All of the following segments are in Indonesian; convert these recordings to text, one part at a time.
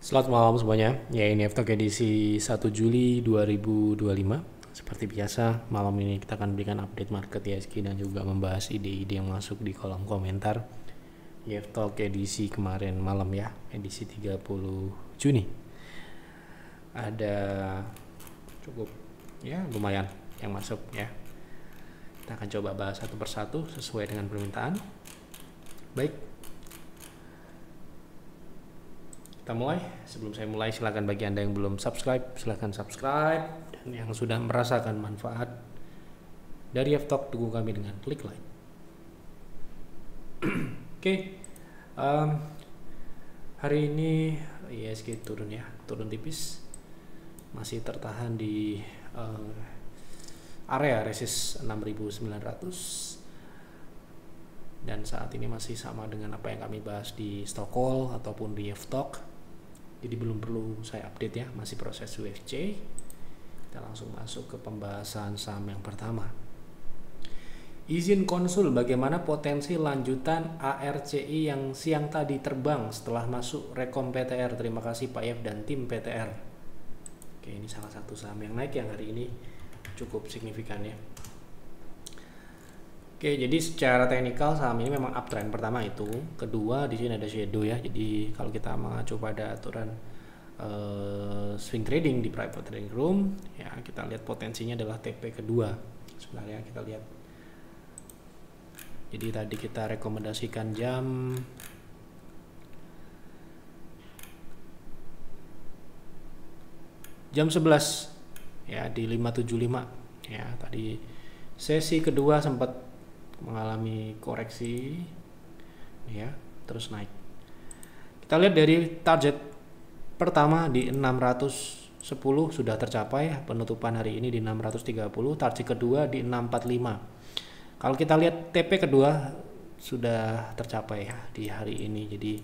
Selamat malam semuanya. Ya, ini F-Talk edisi 1 Juli 2025. Seperti biasa, malam ini kita akan berikan update market ISG dan juga membahas ide-ide yang masuk di kolom komentar. F-Talk edisi kemarin malam ya, edisi 30 Juni. Ada cukup ya lumayan yang masuk ya. Kita akan coba bahas satu persatu sesuai dengan permintaan. Baik, kita mulai. Sebelum saya mulai, silakan bagi Anda yang belum subscribe, silakan subscribe. Dan yang sudah merasakan manfaat dari F-Talk, dukung kami dengan klik like. Oke, hari ini ISG turun ya, turun tipis. Masih tertahan di area resist 6.900. Dan saat ini masih sama dengan apa yang kami bahas di stock call ataupun di F-Talk. Jadi belum perlu saya update ya, masih proses UFC. Kita langsung masuk ke pembahasan saham yang pertama. Izin konsul bagaimana potensi lanjutan ARCI yang siang tadi terbang setelah masuk rekom PTR. Terima kasih Pak Yef dan tim PTR. Oke, ini salah satu saham yang naik yang hari ini cukup signifikan ya. Oke, jadi secara teknikal saham ini memang uptrend pertama itu. Kedua, di sini ada shadow ya. Jadi kalau kita mengacu pada aturan swing trading di private trading room, ya kita lihat potensinya adalah TP kedua. Sebenarnya kita lihat. Jadi tadi kita rekomendasikan jam 11 ya di 575 ya. Tadi sesi kedua sempat mengalami koreksi ya, terus naik. Kita lihat dari target pertama di 610 sudah tercapai, penutupan hari ini di 630, target kedua di 645. Kalau kita lihat TP kedua sudah tercapai ya di hari ini. Jadi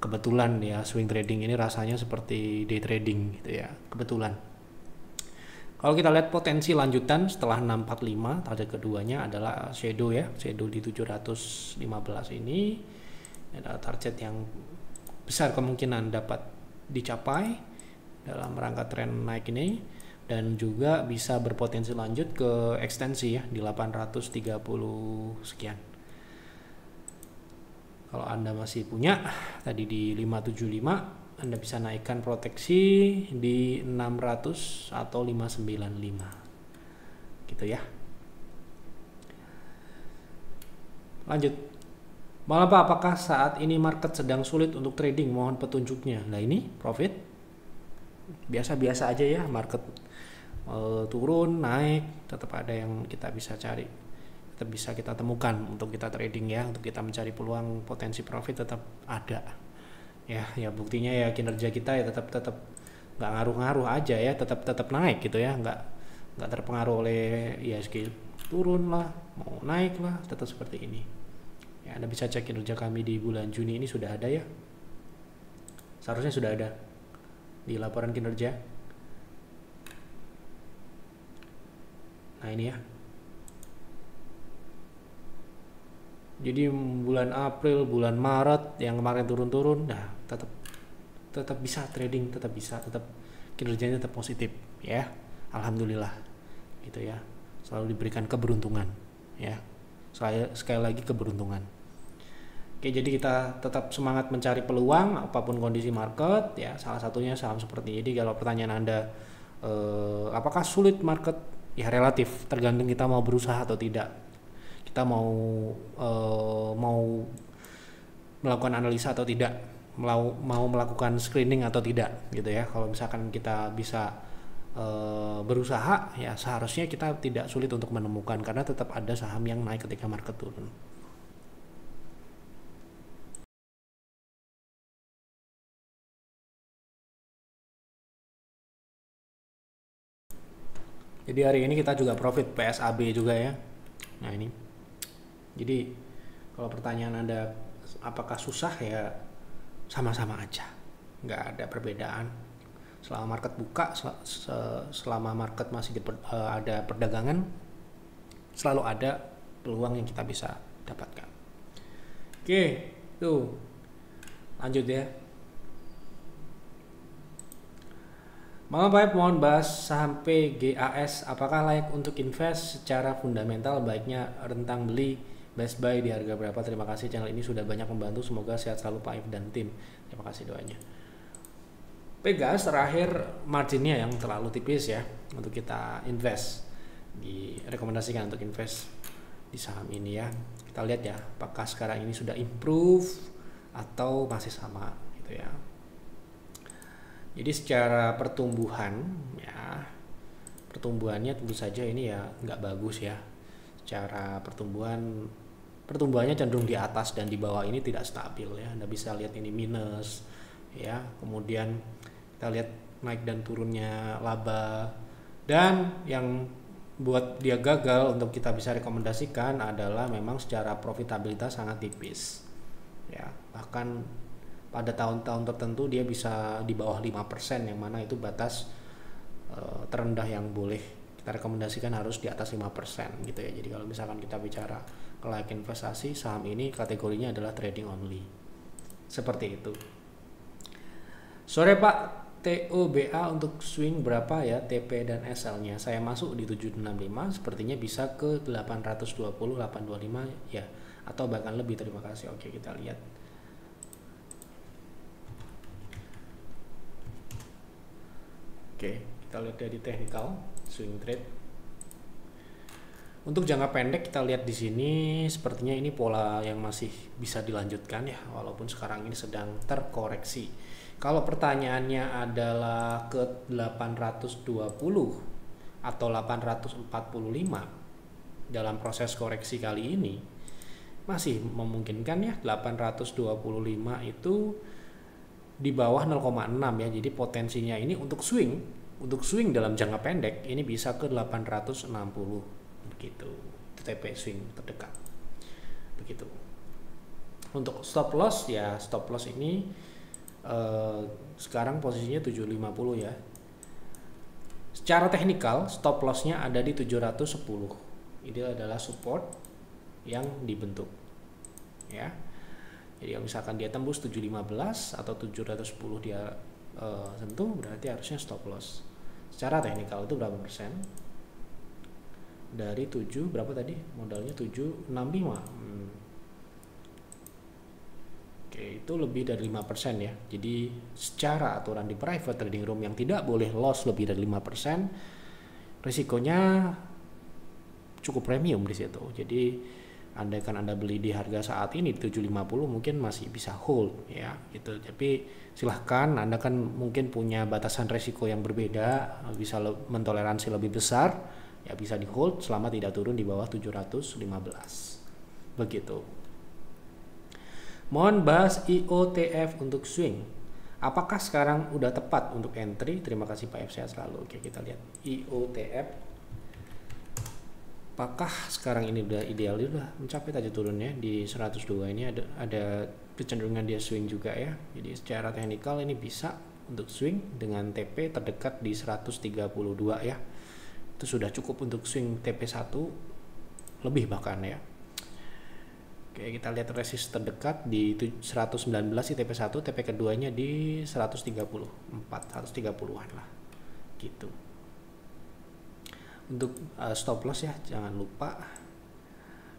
kebetulan ya, swing trading ini rasanya seperti day trading gitu ya, kebetulan. Kalau kita lihat potensi lanjutan setelah 645, target keduanya adalah shadow ya, shadow di 715 ini adalah target yang besar kemungkinan dapat dicapai dalam rangka tren naik ini, dan juga bisa berpotensi lanjut ke ekstensi ya di 830 sekian. Kalau Anda masih punya tadi di 575, Anda bisa naikkan proteksi di 600 atau 595 gitu ya. Lanjut. Malah Pak, apakah saat ini market sedang sulit untuk trading? Mohon petunjuknya. Nah ini profit biasa-biasa aja ya, market turun naik tetap ada yang kita bisa cari, tetap bisa kita temukan untuk kita trading ya, untuk kita mencari peluang potensi profit tetap ada. Ya buktinya ya kinerja kita ya tetap nggak ngaruh-ngaruh aja ya, tetap naik gitu ya, nggak terpengaruh oleh ISG turun lah mau naik lah, tetap seperti ini ya. Anda bisa cek kinerja kami di bulan Juni ini sudah ada ya, seharusnya sudah ada di laporan kinerja. Nah ini ya, jadi bulan April, bulan Maret yang kemarin turun-turun, nah tetap bisa trading, tetap kinerjanya tetap positif ya, alhamdulillah gitu ya. Selalu diberikan keberuntungan ya, sekali lagi keberuntungan. Oke, jadi kita tetap semangat mencari peluang apapun kondisi market ya, salah satunya saham seperti ini. Kalau pertanyaan Anda apakah sulit market, ya relatif, tergantung kita mau berusaha atau tidak, kita mau melakukan analisa atau tidak, mau melakukan screening atau tidak gitu ya. Kalau misalkan kita bisa berusaha ya, seharusnya kita tidak sulit untuk menemukan, karena tetap ada saham yang naik ketika market turun. Jadi hari ini kita juga profit PSAB juga ya. Nah ini, jadi kalau pertanyaan Anda apakah susah, ya sama-sama aja, nggak ada perbedaan. Selama market buka, selama market masih ada perdagangan, selalu ada peluang yang kita bisa dapatkan. Oke, tuh lanjut ya. Malam Pak, mohon bahas saham PGAS. Apakah layak untuk invest secara fundamental? Baiknya rentang beli, best buy di harga berapa? Terima kasih, channel ini sudah banyak membantu. Semoga sehat selalu Pak If dan tim. Terima kasih doanya. PGAS terakhir marginnya yang terlalu tipis ya untuk kita invest. Direkomendasikan untuk invest di saham ini ya. Kita lihat ya, apakah sekarang ini sudah improve atau masih sama gitu ya. Jadi secara pertumbuhan ya, pertumbuhannya tentu saja ini ya nggak bagus ya. Secara pertumbuhannya cenderung di atas dan di bawah ini tidak stabil ya. Anda bisa lihat ini minus ya. Kemudian kita lihat naik dan turunnya laba, dan yang buat dia gagal untuk kita bisa rekomendasikan adalah memang secara profitabilitas sangat tipis ya. Bahkan pada tahun-tahun tertentu dia bisa di bawah 5%, yang mana itu batas terendah yang boleh kita rekomendasikan harus di atas 5% gitu ya. Jadi kalau misalkan kita bicara layak investasi, saham ini kategorinya adalah trading only. Seperti itu. Sore Pak, TOBA untuk swing berapa ya TP dan SL-nya? Saya masuk di 765, sepertinya bisa ke 820, 825 ya, atau bahkan lebih. Terima kasih. Oke, kita lihat. Oke, kita lihat dari technical swing trade. Untuk jangka pendek kita lihat di sini sepertinya ini pola yang masih bisa dilanjutkan ya, walaupun sekarang ini sedang terkoreksi. Kalau pertanyaannya adalah ke 820 atau 845 dalam proses koreksi kali ini, masih memungkinkan ya. 825 itu di bawah 0,6 ya. Jadi potensinya ini untuk swing dalam jangka pendek ini bisa ke 860 begitu. Itu TP swing terdekat. Begitu. Untuk stop loss ya, stop loss ini sekarang posisinya 750 ya. Secara teknikal stop lossnya ada di 710. Ini adalah support yang dibentuk ya. Jadi kalau misalkan dia tembus 715 atau 710 dia sentuh, berarti harusnya stop loss. Secara teknikal itu berapa persen? Dari 7 berapa tadi? Modalnya 765. Oke, itu lebih dari 5% ya. Jadi secara aturan di private trading room yang tidak boleh loss lebih dari 5%, risikonya cukup premium di situ. Jadi andaikan Anda beli di harga saat ini 750 mungkin masih bisa hold ya gitu. Tapi silahkan, Anda kan mungkin punya batasan resiko yang berbeda, bisa mentoleransi lebih besar ya, bisa di hold selama tidak turun di bawah 715 begitu. Mohon bahas IOTF untuk swing. Apakah sekarang udah tepat untuk entry? Terima kasih Pak F, sehat selalu. Oke, kita lihat IOTF. Apakah sekarang ini udah ideal? Dia udah mencapai tadi turunnya di 102. Ini ada kecenderungan dia swing juga ya. Jadi secara teknikal ini bisa untuk swing dengan TP terdekat di 132 ya. Itu sudah cukup untuk swing TP1 lebih bahkan ya. Oke, kita lihat resist terdekat di 119 di TP1, TP keduanya di 134, 130-an lah gitu. Untuk stop loss ya, jangan lupa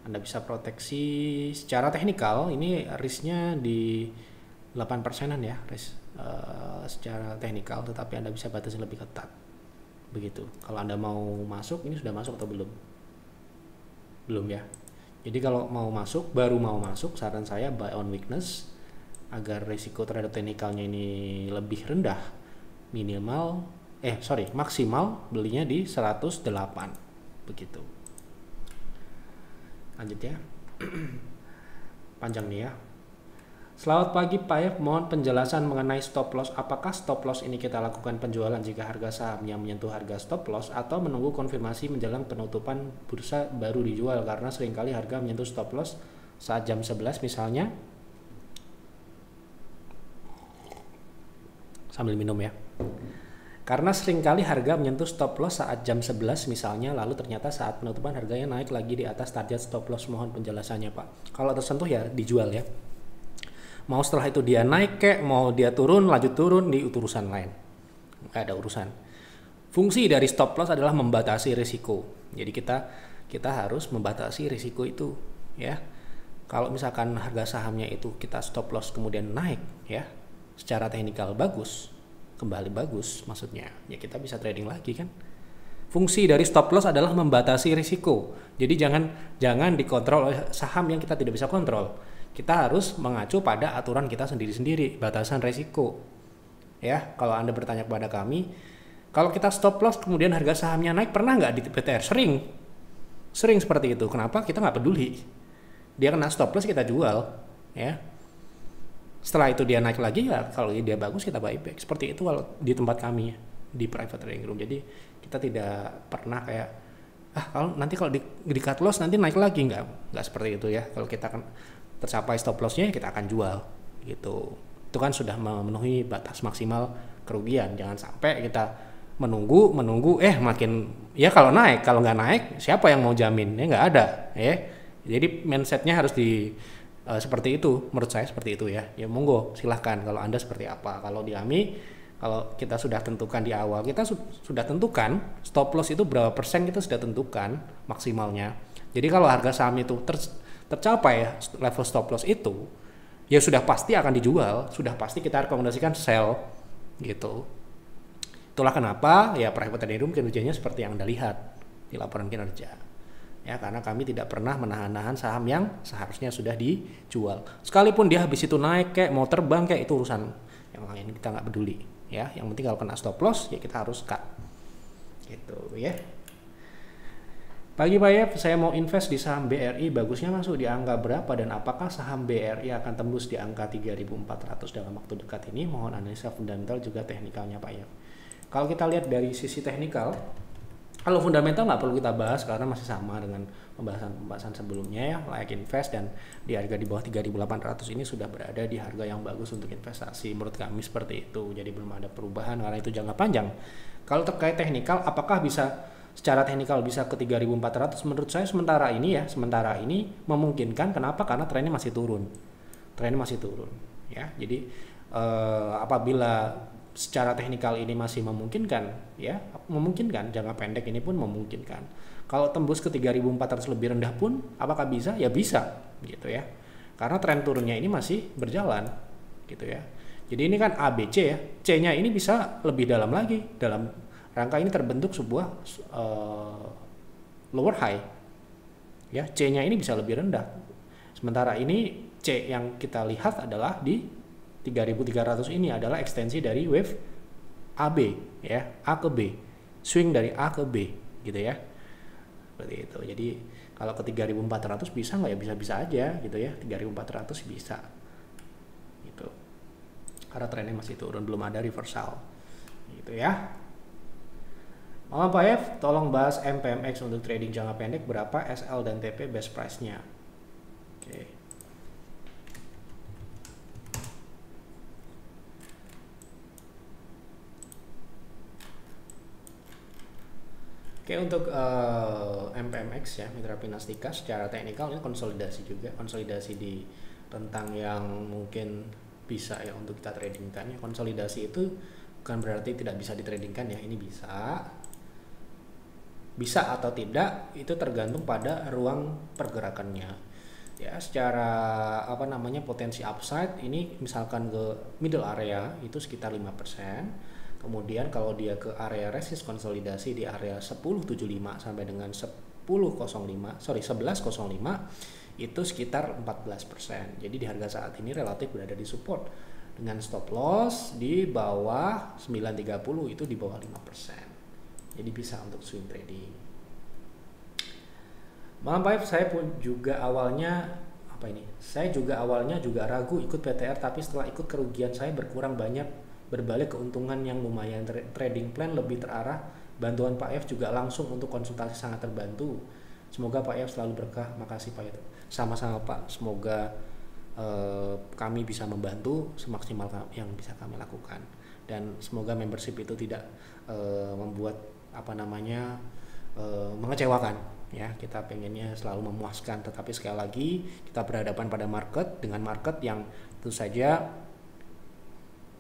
Anda bisa proteksi secara teknikal. Ini risknya di 8%-an ya, risk secara teknikal, tetapi Anda bisa batasi lebih ketat begitu. Kalau Anda mau masuk, ini sudah masuk atau belum? Belum ya. Jadi kalau mau masuk, baru mau masuk, saran saya buy on weakness agar risiko terhadap teknikalnya ini lebih rendah. Maksimal belinya di 108 begitu. Lanjut ya. Panjang nih ya. Selamat pagi Pak F, mohon penjelasan mengenai stop loss. Apakah stop loss ini kita lakukan penjualan jika harga sahamnya menyentuh harga stop loss, atau menunggu konfirmasi menjelang penutupan bursa baru dijual? Karena seringkali harga menyentuh stop loss saat jam 11 misalnya. Sambil minum ya. Karena seringkali harga menyentuh stop loss saat jam 11 misalnya, lalu ternyata saat penutupan harganya naik lagi di atas target stop loss. Mohon penjelasannya Pak. Kalau tersentuh ya dijual ya. Mau setelah itu dia naik kek, mau dia turun lanjut turun, di urusan lain. Nggak ada urusan. Fungsi dari stop loss adalah membatasi risiko. Jadi kita harus membatasi risiko itu, ya. Kalau misalkan harga sahamnya itu kita stop loss kemudian naik, ya, secara teknikal bagus, kembali bagus, maksudnya, ya kita bisa trading lagi kan. Fungsi dari stop loss adalah membatasi risiko. Jadi jangan dikontrol oleh saham yang kita tidak bisa kontrol. Kita harus mengacu pada aturan kita sendiri-sendiri, batasan risiko. Ya, kalau Anda bertanya kepada kami, kalau kita stop loss kemudian harga sahamnya naik, pernah nggak di PTR? Sering seperti itu. Kenapa? Kita nggak peduli. Dia kena stop loss, kita jual, ya. Setelah itu dia naik lagi, ya kalau dia bagus kita buy back. Seperti itu kalau di tempat kami, di private trading room. Jadi kita tidak pernah kayak kalau di cut loss nanti naik lagi, nggak seperti itu ya. Kalau kita kan tercapai stop lossnya, kita akan jual gitu. Itu kan sudah memenuhi batas maksimal kerugian. Jangan sampai kita menunggu makin, ya kalau naik, kalau nggak naik siapa yang mau jamin, ya nggak ada, ya. Jadi mindsetnya harus seperti itu, menurut saya seperti itu ya. Ya monggo silahkan kalau Anda seperti apa. Kalau di AMI, kalau kita sudah tentukan di awal, kita sudah tentukan stop loss itu berapa persen, kita sudah tentukan maksimalnya. Jadi kalau harga saham itu tercapai ya, level stop loss itu, ya sudah pasti akan dijual, sudah pasti kita rekomendasikan sell gitu. Itulah kenapa ya private trading room kinerjanya seperti yang Anda lihat di laporan kinerja. Ya, karena kami tidak pernah menahan-nahan saham yang seharusnya sudah dijual. Sekalipun dia habis itu naik kayak mau terbang kayak, itu urusan yang lain, kita nggak peduli. Ya, yang penting kalau kena stop loss ya kita harus cut. Gitu ya. Pagi Pak Yef, saya mau invest di saham BRI, bagusnya masuk di angka berapa dan apakah saham BRI akan tembus di angka 3.400 dalam waktu dekat ini? Mohon analisa fundamental juga teknikalnya Pak Yef. Kalau kita lihat dari sisi teknikal, kalau fundamental nggak perlu kita bahas karena masih sama dengan pembahasan sebelumnya ya, layak invest dan di harga di bawah 3.800 ini sudah berada di harga yang bagus untuk investasi. Menurut kami seperti itu, jadi belum ada perubahan karena itu jangka panjang. Kalau terkait teknikal, apakah bisa secara teknikal bisa ke 3.400? Menurut saya sementara ini memungkinkan. Kenapa? Karena trennya masih turun. Ya. Jadi apabila secara teknikal ini masih memungkinkan, ya memungkinkan, jangka pendek ini pun memungkinkan. Kalau tembus ke 3.400 lebih rendah pun apakah bisa? Ya bisa gitu ya, karena tren turunnya ini masih berjalan gitu ya. Jadi ini kan ABC ya, C-nya ini bisa lebih dalam lagi. Dalam rangka ini terbentuk sebuah lower high ya, C-nya ini bisa lebih rendah. Sementara ini C yang kita lihat adalah di 3.300 ini adalah ekstensi dari wave AB ya, A ke B, swing dari A ke B gitu ya, seperti itu. Jadi kalau ke 3.400 bisa nggak? Ya bisa-bisa aja gitu ya, 3.400 bisa gitu, karena trennya masih turun, belum ada reversal gitu ya. Malam Pak F, tolong bahas MPMX untuk trading jangka pendek, berapa SL dan TP best price-nya? Oke. Oke, untuk MPMX ya, Mitra Pinastika, secara teknikal ini konsolidasi di rentang yang mungkin bisa ya untuk kita tradingkan ya. Konsolidasi itu bukan berarti tidak bisa ditradingkan ya, ini bisa atau tidak itu tergantung pada ruang pergerakannya ya. Secara potensi upside ini misalkan ke middle area itu sekitar 5%. Kemudian kalau dia ke area resist konsolidasi di area 10.75 sampai dengan 11.05 itu sekitar 14%. Jadi di harga saat ini relatif berada di support dengan stop loss di bawah 9.30, itu di bawah 5%. Jadi bisa untuk swing trading. Malam Pak, saya juga awalnya ragu ikut PTR, tapi setelah ikut kerugian saya berkurang banyak, berbalik keuntungan yang lumayan. Trading plan lebih terarah. Bantuan Pak F juga langsung untuk konsultasi sangat terbantu. Semoga Pak F selalu berkah. Makasih Pak F. Sama-sama Pak. Semoga kami bisa membantu semaksimal yang bisa kami lakukan. Dan semoga membership itu tidak membuat mengecewakan. Ya, kita pengennya selalu memuaskan. Tetapi sekali lagi kita berhadapan pada market dengan market yang tentu saja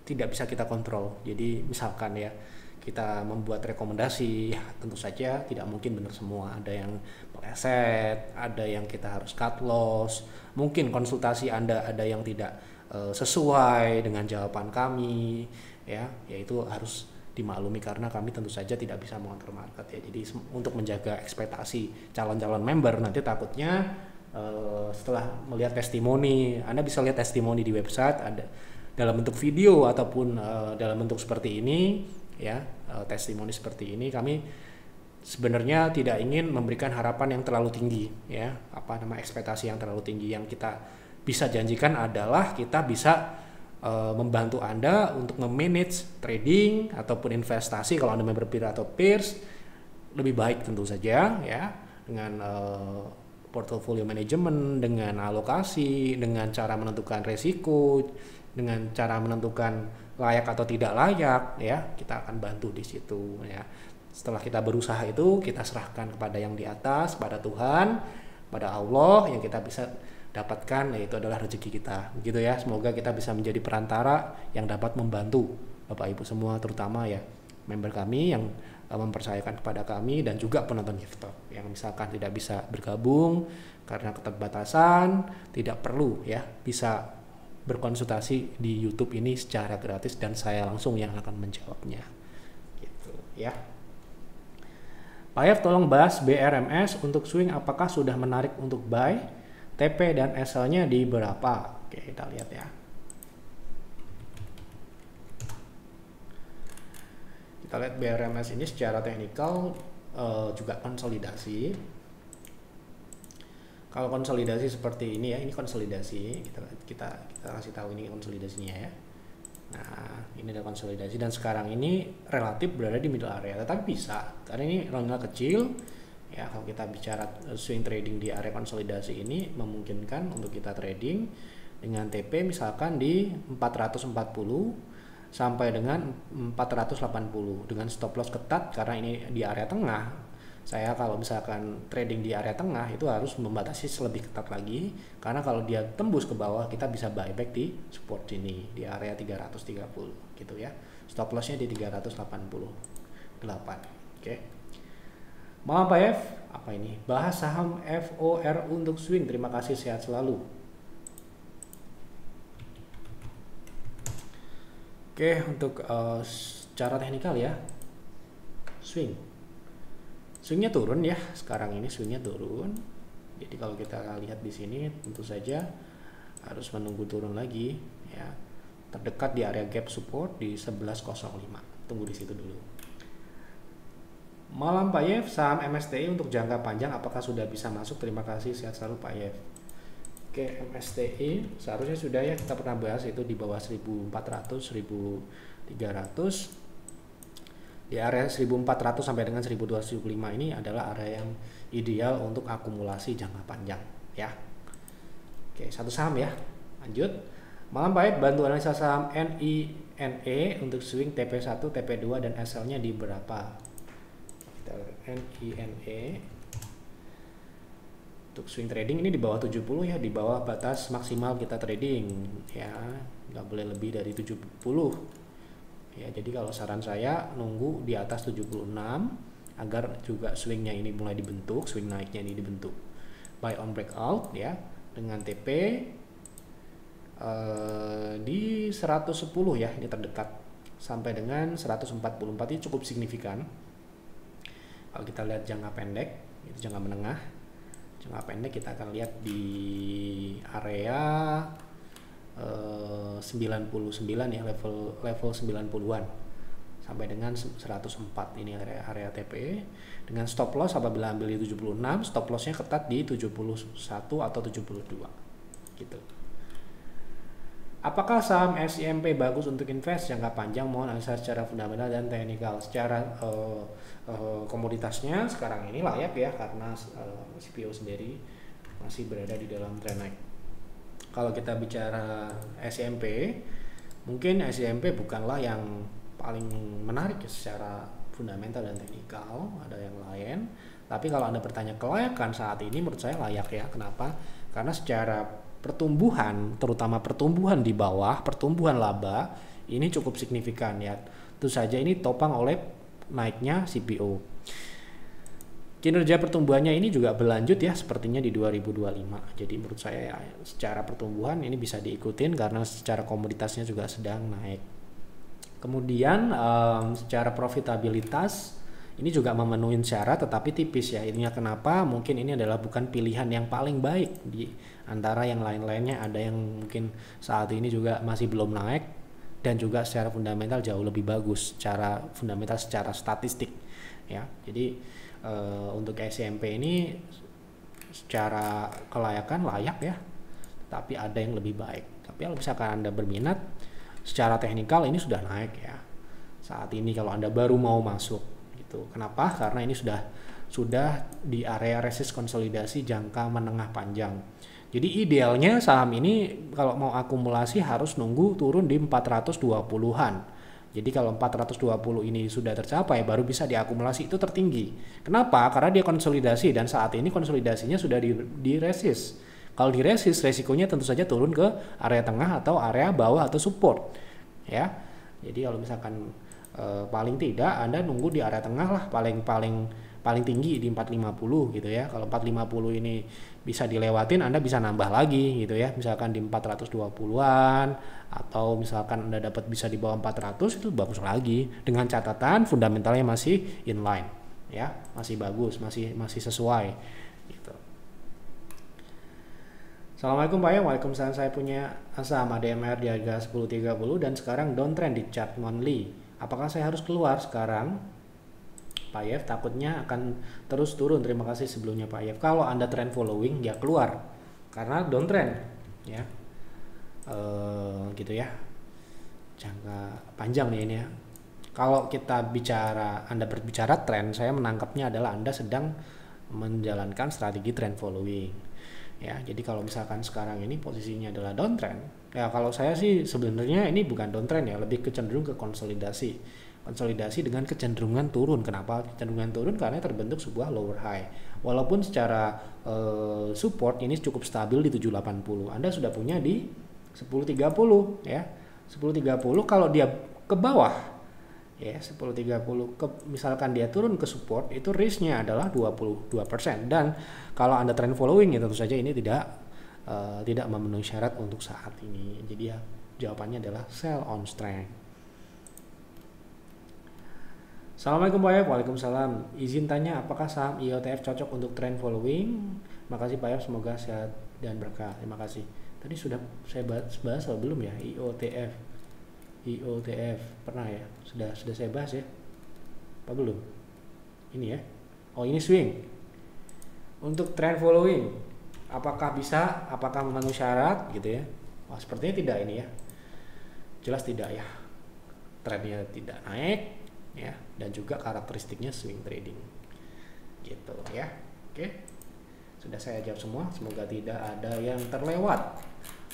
tidak bisa kita kontrol. Jadi misalkan ya, kita membuat rekomendasi, ya tentu saja tidak mungkin benar semua. Ada yang meleset, ada yang kita harus cut loss, mungkin konsultasi Anda ada yang tidak sesuai dengan jawaban kami, ya itu harus dimaklumi karena kami tentu saja tidak bisa mengontrol market ya. Jadi untuk menjaga ekspektasi calon-calon member, nanti takutnya setelah melihat testimoni, Anda bisa lihat testimoni di website ada dalam bentuk video ataupun dalam bentuk seperti ini ya, testimoni seperti ini. Kami sebenarnya tidak ingin memberikan harapan yang terlalu tinggi ya, ekspektasi yang terlalu tinggi. Yang kita bisa janjikan adalah kita bisa membantu Anda untuk memanage trading ataupun investasi kalau Anda member peer atau peers lebih baik tentu saja ya, dengan portfolio management, dengan alokasi, dengan cara menentukan resiko, dengan cara menentukan layak atau tidak layak ya, kita akan bantu di situ ya. Setelah kita berusaha itu kita serahkan kepada yang di atas, pada Tuhan, pada Allah. Yang kita bisa dapatkan yaitu adalah rezeki kita gitu ya. Semoga kita bisa menjadi perantara yang dapat membantu Bapak Ibu semua, terutama ya member kami yang mempercayakan kepada kami, dan juga penonton GiveTalk yang misalkan tidak bisa bergabung karena keterbatasan, tidak perlu ya, bisa berkonsultasi di YouTube ini secara gratis dan saya langsung yang akan menjawabnya gitu ya. Pak F, tolong bahas BRMS untuk swing, apakah sudah menarik untuk buy? TP dan SL-nya di berapa? Oke, kita lihat ya. Kita lihat BRMS ini secara teknikal juga konsolidasi. Kalau konsolidasi seperti ini ya, ini konsolidasi. Kita kasih tahu ini konsolidasinya ya. Nah, ini ada konsolidasi dan sekarang ini relatif berada di middle area, tetapi bisa karena ini nominal kecil. Ya, kalau kita bicara swing trading di area konsolidasi ini memungkinkan untuk kita trading dengan TP misalkan di 440 sampai dengan 480 dengan stop loss ketat karena ini di area tengah. Saya kalau misalkan trading di area tengah itu harus membatasi lebih ketat lagi, karena kalau dia tembus ke bawah kita bisa buyback di support ini di area 330 gitu ya. Stop lossnya di 388. Oke. Malam Pak F, apa ini? Bahas saham FOR untuk swing. Terima kasih, sehat selalu. Oke, untuk secara teknikal ya, swingnya turun ya. Sekarang ini swingnya turun. Jadi kalau kita lihat di sini, tentu saja harus menunggu turun lagi ya. Terdekat di area gap support di 11.05. Tunggu di situ dulu. Malam Pak Yev, saham MSTI untuk jangka panjang apakah sudah bisa masuk? Terima kasih, sehat selalu Pak Yev. Oke, MSTI seharusnya sudah ya, kita pernah bahas itu di bawah 1400, 1300. Di area 1400 sampai dengan 1275 ini adalah area yang ideal untuk akumulasi jangka panjang ya. Oke, satu saham ya. Lanjut. Malam Pak Yev, bantu analisa saham NINE untuk swing TP1, TP2 dan SL-nya di berapa? NINE untuk swing trading ini di bawah 70 ya, di bawah batas maksimal kita trading ya, nggak boleh lebih dari 70 ya. Jadi kalau saran saya nunggu di atas 76 agar juga swingnya ini mulai dibentuk, swing naiknya ini dibentuk. Buy on breakout ya dengan TP di 110 ya, ini terdekat sampai dengan 144, ini cukup signifikan. Kalau kita lihat jangka pendek, itu jangka menengah, jangka pendek kita akan lihat di area 99 ya, level 90-an sampai dengan 104. Ini area TP dengan stop loss apabila ambil di 76, stop lossnya ketat di 71 atau 72 gitu. Apakah saham SIMP bagus untuk invest jangka panjang? Mohon analisa secara fundamental dan teknikal. Secara komoditasnya sekarang ini layak ya, karena CPO sendiri masih berada di dalam tren naik. Kalau kita bicara SIMP, mungkin SIMP bukanlah yang paling menarik secara fundamental dan teknikal, ada yang lain. Tapi kalau Anda bertanya kelayakan saat ini, menurut saya layak ya. Kenapa? Karena secara pertumbuhan, terutama pertumbuhan di bawah, pertumbuhan laba Ini cukup signifikan ya. Tentu saja ini topang oleh naiknya CPO. Kinerja pertumbuhannya ini juga berlanjut ya sepertinya di 2025. Jadi menurut saya ya, secara pertumbuhan ini bisa diikutin karena secara komoditasnya juga sedang naik. Kemudian secara profitabilitas ini juga memenuhi syarat tetapi tipis ya. Ininya kenapa mungkin ini adalah bukan pilihan yang paling baik di antara yang lain-lainnya. Ada yang mungkin saat ini juga masih belum naik dan juga secara fundamental jauh lebih bagus secara fundamental, secara statistik ya. Jadi untuk SMP ini secara kelayakan layak ya, tapi ada yang lebih baik. Tapi kalau misalkan Anda berminat secara teknikal ini sudah naik ya saat ini kalau Anda baru mau masuk gitu. Kenapa? Karena ini sudah di area resist konsolidasi jangka menengah panjang. Jadi idealnya saham ini kalau mau akumulasi harus nunggu turun di 420-an. Jadi kalau 420 ini sudah tercapai baru bisa diakumulasi, itu tertinggi. Kenapa? Karena dia konsolidasi dan saat ini konsolidasinya sudah di resist. Kalau di resist resikonya tentu saja turun ke area tengah atau area bawah atau support. Ya. Jadi kalau misalkan paling tidak Anda nunggu di area tengah lah, paling tinggi di 450 gitu ya. Kalau 450 ini bisa dilewatin, Anda bisa nambah lagi gitu ya. Misalkan di 420-an atau misalkan Anda dapat bisa di bawah 400 itu bagus lagi dengan catatan fundamentalnya masih inline ya, masih bagus, masih sesuai gitu. Assalamualaikum Pak ya. Waalaikumsalam. Saya punya saham ADMR di harga 10.30 dan sekarang downtrend di chart monthly. Apakah saya harus keluar sekarang? Pak Yef, takutnya akan terus turun. Terima kasih sebelumnya Pak Yef. Kalau Anda trend following ya keluar karena downtrend ya. Gitu ya. Jangka panjang nih ini ya. Kalau kita Anda berbicara trend, saya menangkapnya adalah Anda sedang menjalankan strategi trend following. Ya, jadi kalau misalkan sekarang ini posisinya adalah downtrend, ya kalau saya sih sebenarnya ini bukan downtrend ya, lebih cenderung ke konsolidasi dengan kecenderungan turun. Kenapa kecenderungan turun? Karena terbentuk sebuah lower high. Walaupun secara support ini cukup stabil di 780. Anda sudah punya di 1030 ya. 1030 kalau dia ke bawah ya 1030 misalkan dia turun ke support, itu risknya adalah 22%. Dan kalau Anda trend following ya tentu saja ini tidak memenuhi syarat untuk saat ini. Jadi ya jawabannya adalah sell on strength. Assalamualaikum Pak Yef. Waalaikumsalam. Izin tanya, apakah saham IOTF cocok untuk trend following? Makasih Pak Yef, semoga sehat dan berkah. Terima kasih. Tadi sudah saya bahas atau belum ya IOTF pernah ya? Sudah saya bahas ya? Apa belum? Ini ya. Oh, ini swing. Untuk trend following, apakah bisa? Apakah memenuhi syarat gitu ya? Wah, sepertinya tidak ini ya. Jelas tidak ya. Trennya tidak naik ya, dan juga karakteristiknya swing trading gitu ya. Oke, sudah saya jawab semua, semoga tidak ada yang terlewat.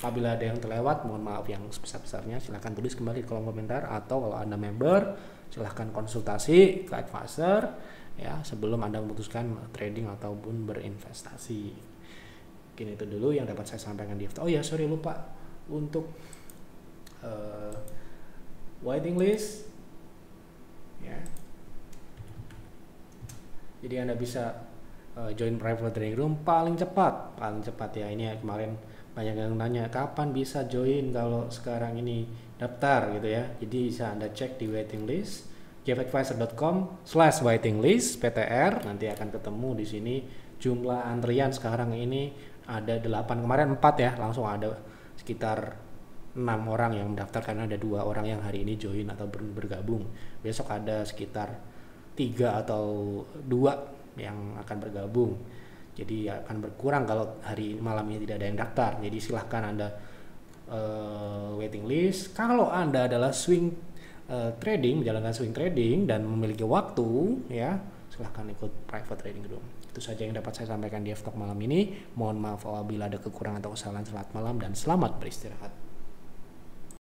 Apabila ada yang terlewat, mohon maaf yang sebesar-besarnya. Silahkan tulis kembali di kolom komentar, atau kalau Anda member silahkan konsultasi ke advisor ya sebelum Anda memutuskan trading ataupun berinvestasi. Mungkin itu dulu yang dapat saya sampaikan di Oh ya, sorry lupa untuk waiting list ya. Jadi Anda bisa join private trading room paling cepat ya. Ini kemarin banyak yang nanya kapan bisa join kalau sekarang ini daftar gitu ya. Jadi bisa Anda cek di waiting list jefadvisor.com/waiting list PTR, nanti akan ketemu di sini jumlah antrian sekarang ini ada 8, kemarin 4 ya, langsung ada sekitar 6 orang yang mendaftar karena ada 2 orang yang hari ini join atau bergabung. Besok ada sekitar 3 atau 2 yang akan bergabung. Jadi akan berkurang kalau hari malam ini tidak ada yang daftar. Jadi silahkan Anda waiting list. Kalau Anda adalah swing trading, menjalankan swing trading dan memiliki waktu ya, silahkan ikut private trading room. Itu saja yang dapat saya sampaikan di F-Talk malam ini. Mohon maaf apabila ada kekurangan atau kesalahan. Selamat malam dan selamat beristirahat.